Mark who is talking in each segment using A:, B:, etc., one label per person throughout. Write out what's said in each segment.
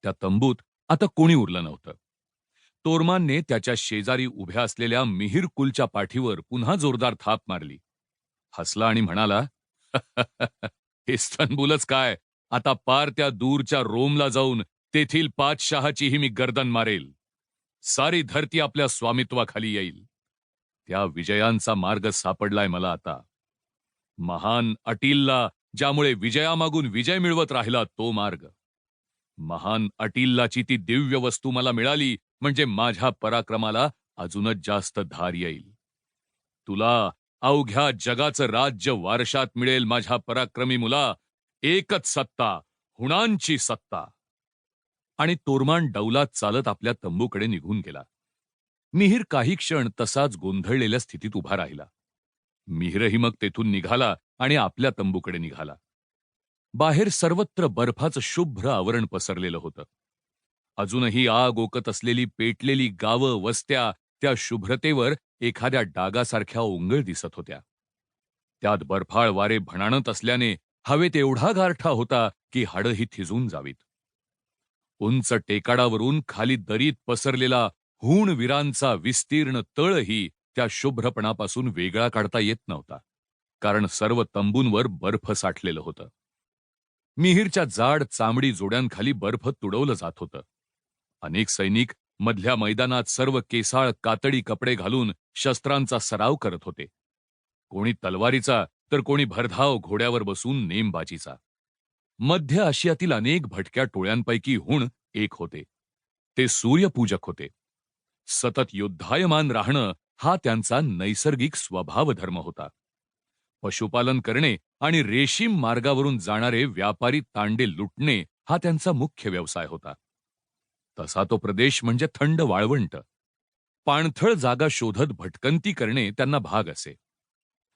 A: त्या तंबूत आता कोणी उरलं नव्हतं. तोरमानने त्याच्या शेजारी उभ्या असलेल्या मिहिर कुलच्या पाठीवर पुन्हा जोरदार थाप मारली. हसला आणि म्हणाला, इस्तनबुलच काय, आता पार त्या दूरच्या रोमला जाऊन तेथील पातशहाचीही मी गर्दन मारेल. सारी धरती आपल्या स्वामित्वाखाली येईल. त्या विजयांचा मार्ग सापडलाय मला आता. महान अटीलला ज्यामुळे विजयामागून विजय मिळवत राहिला तो मार्ग. महान अटीललाची ती दिव्य वस्तू मला मिळाली म्हणजे माझ्या पराक्रमाला अजूनच जास्त धार येईल. तुला अवघ्या जगाचं राज्य वारशात मिळेल माझ्या पराक्रमी मुला. एकच सत्ता, हुणांची सत्ता. आणि तोरमान डौलात चालत आपल्या तंबूकडे निघून गेला. मिहिर काही क्षण तसाच गोंधळलेल्या स्थितीत उभा राहिला. मिहिरही मग तेथून निघाला आणि आपल्या तंबूकडे निघाला. बाहेर सर्वत्र बर्फाचं शुभ्र आवरण पसरलेलं होतं. अजूनही आग ओकत असलेली पेटलेली गावं वस्त्या त्या शुभ्रतेवर एखाद्या डागासारख्या ओंगळ दिसत होत्या. त्यात बर्फाळ वारे भणाणत असल्याने हवेत एवढा गारठा होता की हाडंही थिजून जावीत. उंच टेकाडावरून खाली दरीत पसरलेला हूणवीरांचा विस्तीर्ण तळही त्या शुभ्रपणापासून वेगळा काढता येत नव्हता, कारण सर्व तंबूंवर बर्फ साठलेलं होतं. मिहिरच्या जाड चामडी जोड्यांखाली बर्फ तुडवलं जात होतं. अनेक सैनिक मधल्या मैदानात सर्व केसाळ कातडी कपडे घालून शस्त्रांचा सराव करत होते. कोणी तलवारीचा तर कोणी भरधाव घोड्यावर बसून नेमबाजीचा. मध्य आशियातील अनेक भटक्या टोळ्यांपैकी हुण एक होते. ते सूर्यपूजक होते. सतत युद्धायमान राहणं हा त्यांचा नैसर्गिक स्वभावधर्म होता. पशुपालन करणे आणि रेशीम मार्गावरून जाणारे व्यापारी तांडे लुटणे हा त्यांचा मुख्य व्यवसाय होता. तसा तो प्रदेश म्हणजे थंड वाळवंट. पाणथळ जागा शोधत भटकंती करणे त्यांना भाग असे.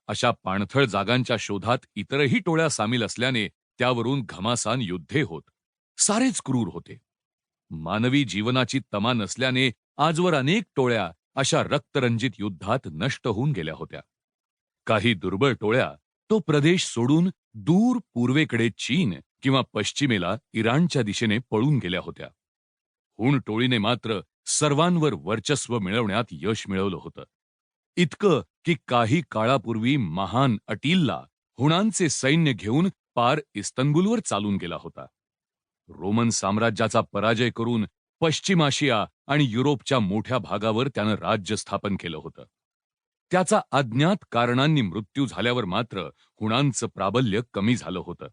A: अशा पाणथळ जागांच्या शोधात इतरही टोळ्या सामील असल्याने त्यावरून घमासान युद्धे होत. सारेच क्रूर होते. मानवी जीवनाची तमा नसल्याने आजवर अनेक टोळ्या अशा रक्तरंजित युद्धात नष्ट होऊन गेल्या होत्या. काही दुर्बळ टोळ्या तो प्रदेश सोडून दूर पूर्वेकडे चीन किंवा पश्चिमेला इराणच्या दिशेने पळून गेल्या होत्या. हुण टोळीने मात्र सर्वांवर वर्चस्व मिळवण्यात यश मिळवलं होतं. इतकं की काही काळापूर्वी महान अटीलला हुणांचे सैन्य घेऊन पार इस्तनबुलवर चालून गेला होता. रोमन साम्राज्याचा पराजय करून पश्चिम आशिया आणि युरोपच्या मोठ्या भागावर त्यानं राज्य स्थापन केलं होतं. त्याचा अज्ञात कारणांनी मृत्यू झाल्यावर मात्र हुणांचं प्राबल्य कमी झालं होतं.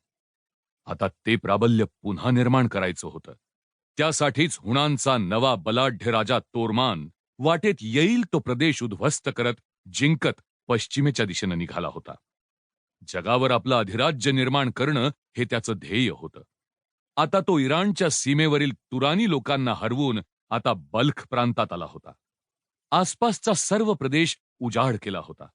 A: आता ते प्राबल्य पुन्हा निर्माण करायचं होतं. त्यासाठीच हुणांचा नवा बलाढ्य राजा तोरमान वाटेत येईल तो प्रदेश उद्ध्वस्त करत जिंकत पश्चिमेच्या दिशेनं निघाला होता. जगावर आपलं अधिराज्य निर्माण करणं हे त्याचं ध्येय होतं. आता तो इराणच्या सीमेवरील तुरानी लोकांना हरवून आता बल्ख प्रांतात आला होता. आसपासचा सर्व प्रदेश उजाड केला होता.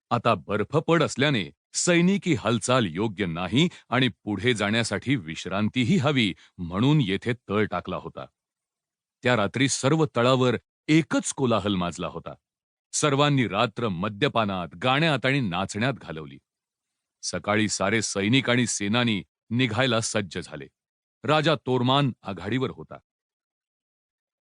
A: आता बर्फ पड असल्याने सैनिकी हालचाल योग्य नाही आणि पुढे जाण्यासाठी विश्रांतीही हवी म्हणून येथे तळ टाकला होता. त्या रात्री सर्व तळावर एकच कोलाहल माजला होता. सर्वांनी रात्र मद्यपानात, गाण्यात आणि नाचण्यात घालवली. सकाळी सारे सैनिक आणि सेनानी निघायला सज्ज झाले. राजा तोरमान आघाडीवर होता.